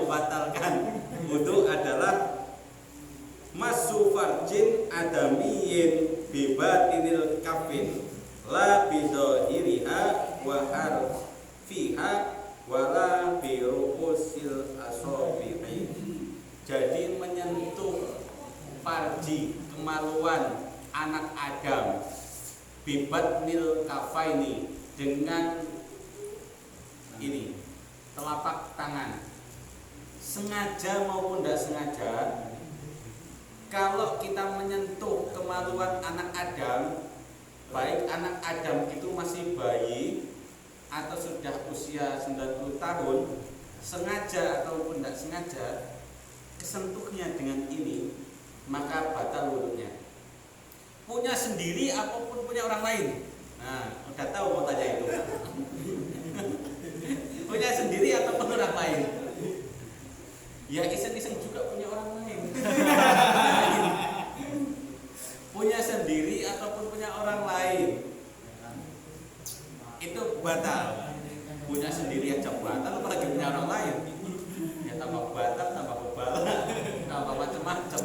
membatalkan wudu adalah masu farjin adamiyin bibatinil kafin la bidhahiriha wa harfiha wala biruusil asabi'i. Jadi menyentuh farji, kemaluan anak Adam, bibatnil kafaini, dengan ini telapak tangan, sengaja maupun tidak sengaja. Kalau kita menyentuh kemaluan anak Adam, baik anak Adam itu masih bayi atau sudah usia 90 tahun, sengaja ataupun tidak sengaja kesentuhnya dengan ini, maka batal wudunya. Punya sendiri apapun punya orang lain. Nah, udah tahu mau tanya itu. Punya sendiri ataupun orang lain. Ya iseng-iseng juga punya orang lain. Punya sendiri ataupun punya orang lain, itu batal. Punya sendiri aja batal, apalagi punya orang lain. Ya tambah batal, tambah bebal, tambah macam-macam.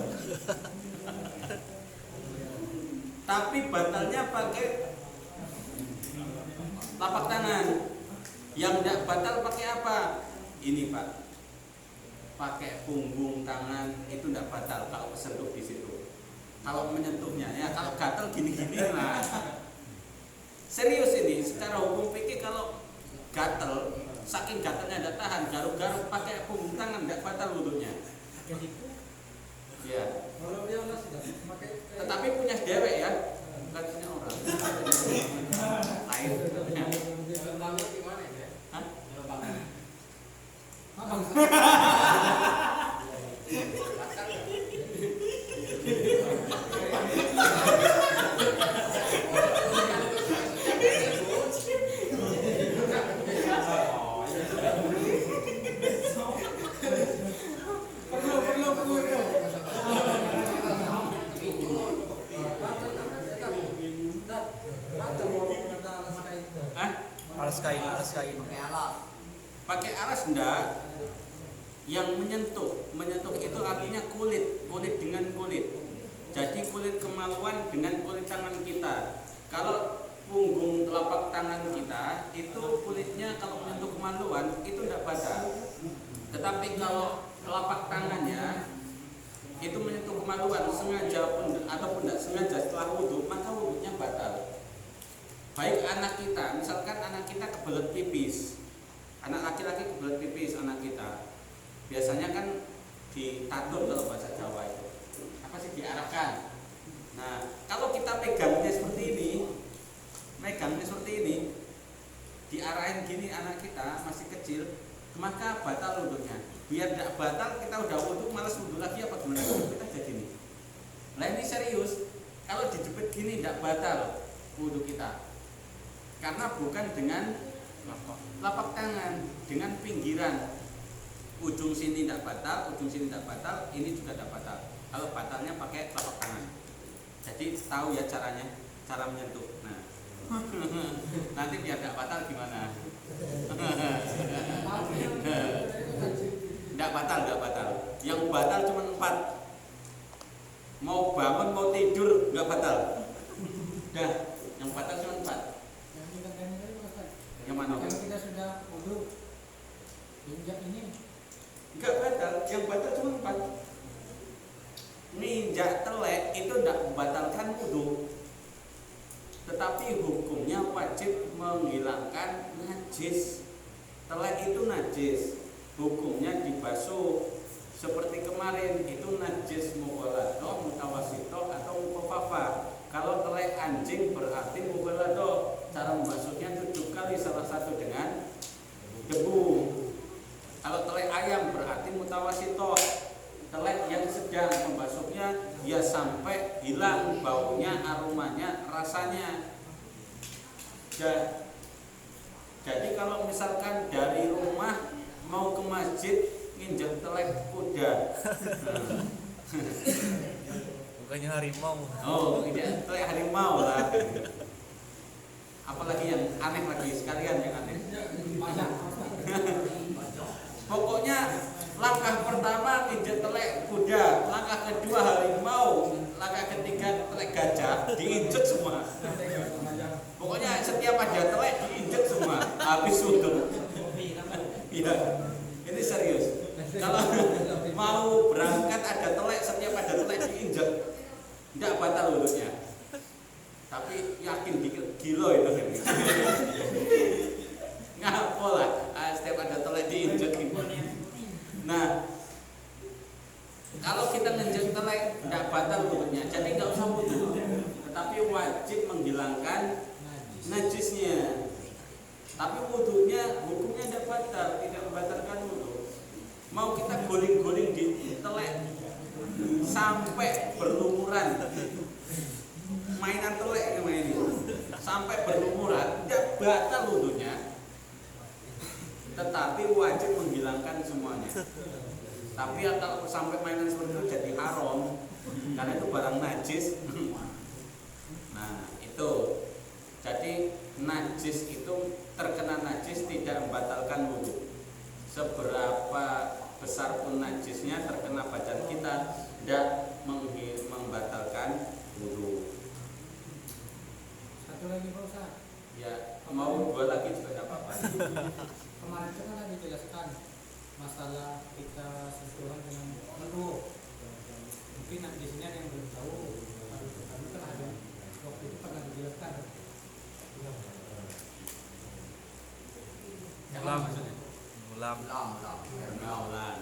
Tapi batalnya pakai telapak tangan. Yang tidak batal pakai apa? Ini Pak, pakai punggung tangan itu tidak batal kalau sentuh di situ. Kalau menyentuhnya, ya kalau gatal gini-gini lah. Serius ini, secara hukum fikih kalau gatal, saking gatalnya tidak tahan, garuk-garuk pakai punggung tangan tidak batal wudunya. Ya. Tetapi punya dewek ya, bukan punya orang. Lain. Hah? Alas kain. Pakai alas enggak? Yang menyentuh itu artinya kulit dengan kulit. Jadi kulit kemaluan dengan kulit tangan kita. Kalau punggung telapak tangan kita itu kulitnya kalau menyentuh kemaluan itu tidak batal. Tetapi kalau telapak tangannya itu menyentuh kemaluan sengaja pun ataupun tidak sengaja setelah wudu, maka wudunya batal. Baik anak kita, misalkan anak kita kebelet pipis, anak laki-laki kebelet pipis, anak kita biasanya kan ditatur kalau bahasa Jawa itu apa sih, diarahkan. Nah kalau kita pegangnya seperti ini, diarahin gini anak kita masih kecil, maka batal wudunya. Biar tidak batal, kita udah wudu malas wudu lagi apa gimana, kita jadi gini. Nah ini serius, kalau dijepit gini tidak batal wudu kita. Karena bukan dengan telapak tangan, dengan pinggiran. Ujung sini tidak batal, ujung sini tidak batal, ini juga tidak batal. Kalau batalnya pakai telapak tangan. Jadi tahu ya caranya, cara menyentuh. Nah, nanti biar tidak batal gimana? Tidak batal. Yang batal cuma 4. Mau bangun, mau tidur, nggak batal. Dah, yang batal cuma 4. Yang mana? Kalau kita sudah wudu, injak ini Enggak batal, yang batal cuma 4. Nginjak telek itu tidak membatalkan wudu, tetapi hukumnya wajib menghilangkan najis. Telek itu najis, hukumnya dibasuh. Seperti kemarin itu najis mughalladzah, mutawasithah atau mukhafafah. Kalau telek anjing berarti mughalladzah. Cara membasuhnya 7 kali, salah satu dengan debu. Kalau telek ayam berarti mutawasithah, telek yang sedang, membasuhnya ya sampai hilang baunya, aromanya, rasanya. Jadi kalau misalkan dari rumah mau ke masjid nginjek telek kuda, Bukannya harimau. oh tidak, telek harimau lah. Apalagi yang aneh lagi, sekalian yang aneh. Pokoknya Langkah pertama pijat telek kuda, langkah kedua harimau, langkah ketiga telek gajah, diinjek semua. Pokoknya setiap ada telek diinjek semua, habis wudhu. Iya, ini serius. Kalau mau berangkat ada telek, setiap ada telek diinjek, tidak batal wudhunya. Tapi yakin gila itu. Ngapo lah, setiap ada telek diinjek. Nah, kalau kita nginjek telek tidak batal wudhunya, jadi nggak usah wudhu, tetapi wajib menghilangkan najisnya. Tapi wudhunya hukumnya tidak batal, tidak membatalkan wudhu. Mau kita guling-guling di telek sampai berlumuran, mainan telek ini sampai berlumuran, tidak batal wudhunya. Tetapi wajib menghilangkan semuanya. Tapi kalau sampai mainan seperti itu jadi haram, karena itu barang najis. Nah itu, jadi najis itu terkena najis tidak membatalkan wudhu. Seberapa besar pun najisnya terkena badan kita tidak membatalkan wudhu. Satu lagi Pak Ustaz. Ya mau dua lagi juga tidak apa-apa. Kemarin itu kan ada dijelaskan masalah kita sentuhan dengan menuh. Mungkin di sini ada yang belum tahu. Kami kan ada waktu itu pernah dijelaskan. Ulam. Pergaulan.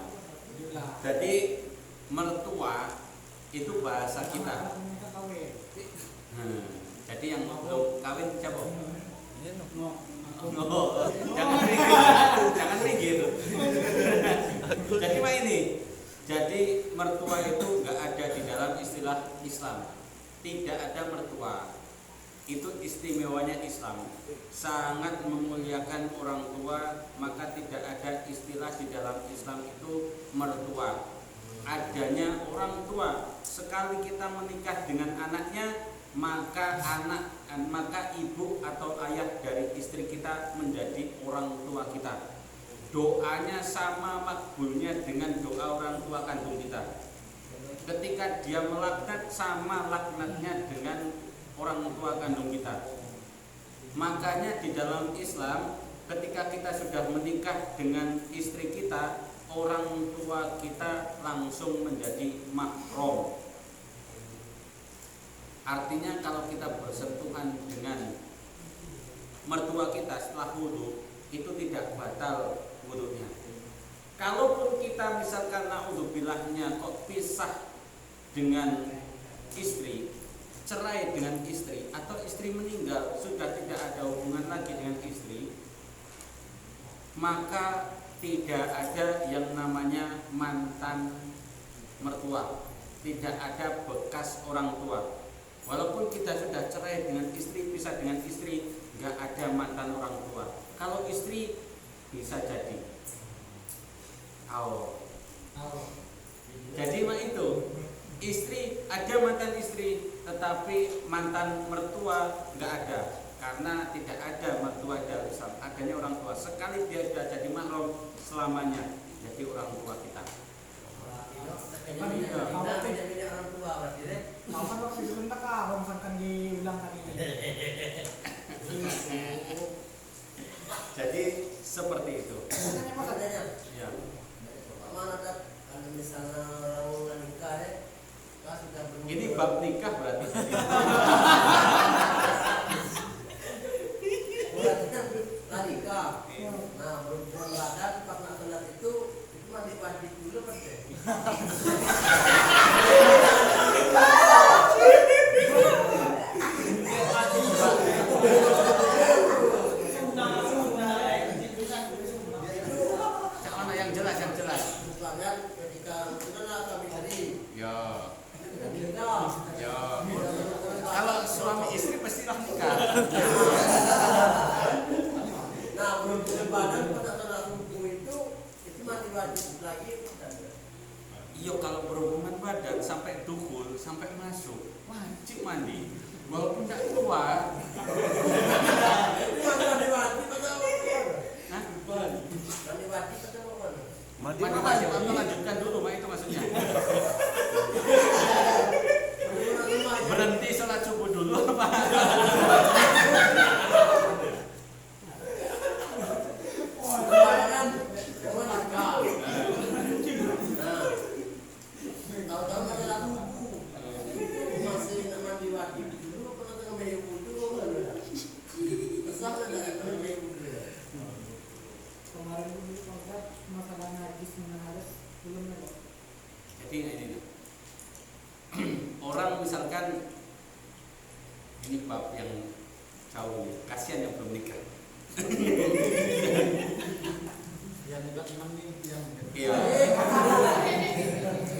Jadi mertua itu bahasa kita. Jadi yang belum kawin siapa? Ini Oh, jangan minggir. Jadi Pak ini, jadi mertua itu nggak ada di dalam istilah Islam. Tidak ada mertua. Itu istimewanya Islam. Sangat memuliakan orang tua, maka tidak ada istilah di dalam Islam itu mertua. Adanya orang tua. Sekali kita menikah dengan anaknya, maka ibu atau ayah dari istri kita menjadi orang tua kita. Doanya sama makbulnya dengan doa orang tua kandung kita. Ketika dia melaknat, sama laknatnya dengan orang tua kandung kita. Makanya di dalam Islam, ketika kita sudah menikah dengan istri kita, orang tua kita langsung menjadi mahram. Artinya kalau kita bersentuhan dengan mertua kita setelah wudhu, itu tidak batal wudhunya. Kalaupun kita misalkan naudzubillah-nya kok pisah dengan istri, cerai dengan istri, atau istri meninggal sudah tidak ada hubungan lagi dengan istri, maka tidak ada yang namanya mantan mertua, tidak ada bekas orang tua. Walaupun kita sudah cerai dengan istri, pisah dengan istri, nggak ada mantan orang tua. Kalau istri bisa jadi. Jadi mah itu istri ada mantan istri, tetapi mantan mertua nggak ada, karena tidak ada mertua dalam Islam. Adanya orang tua. Sekali dia sudah jadi mahram selamanya, jadi orang tua kita. Kapan waktu itu bentak kalau misalkan diulang tadi. Jadi seperti itu. Katanya Pak katanya. Ya. Ini bab nikah berarti. Nah, berhubung badan pas nak sholat itu mandi wajib dulu kan? Mana yang jelas Misalnya ketika kita kami tadi, Ya. kita, Ya. Kalau suami istri pastilah nikah. nah berhubung badan pada sholat subuh itu mandi wajib lagi. Iya, kalau berhubungan badan sampai dukul, sampai masuk, wajib mandi. Walaupun tidak keluar. Mandi wajib atau apa? Nah, Mandi wajib atau apa? Mandi mandi wajib atau lanjutkan dulu, Pak, itu maksudnya. Berhenti sholat subuh dulu apa? Tahu-tahu masalah buku. Masih mandi wajib dulu, pernah tengah bayi wudu kan? Kesal ada tengah bayi wudu. Kemarin dulu Pak masalah najis menarik belum ada. Jadi ini orang misalkan ini bab yang jauh, kasihan yang belum nikah. Yang tidak mandi yang Iya.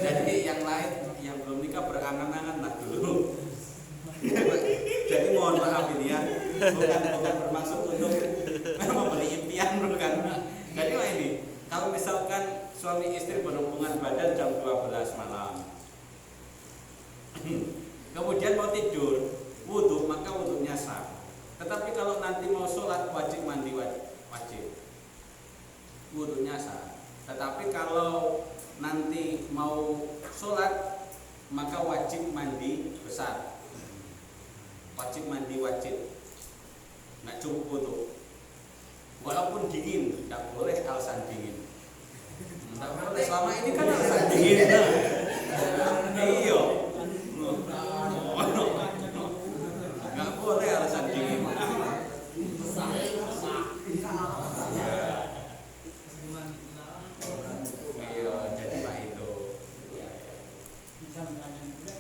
Jadi yang lain yang belum nikah berangan-angan lah dulu. Jadi mohon maaf ini ya, bukan bermaksud untuk memberi impian, bukan. Jadi ini, kalau misalkan suami istri berhubungan badan jam 12 malam, kemudian mau tidur, wudhu, maka wudhunya sah. Tetapi kalau nanti mau sholat wajib mandi wajib, wudhunya sah. Tetapi kalau nanti mau sholat maka wajib mandi besar, wajib mandi wajib, nggak cukup wudhu. Walaupun dingin, nggak boleh alasan dingin. Nggak boleh, selama ini kan alasan dingin. Iya. Nggak boleh alasan dingin. Iya, jadi Pak itu. bisa menanya juga.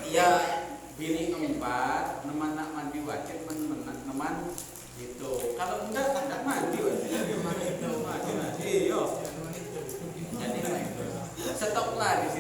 Ya, bini 4, neman nak mandi wajib, neman itu. Kalau enggak mandi wajib. Mandi. Iya. Jadi Pak itu. Stoplah di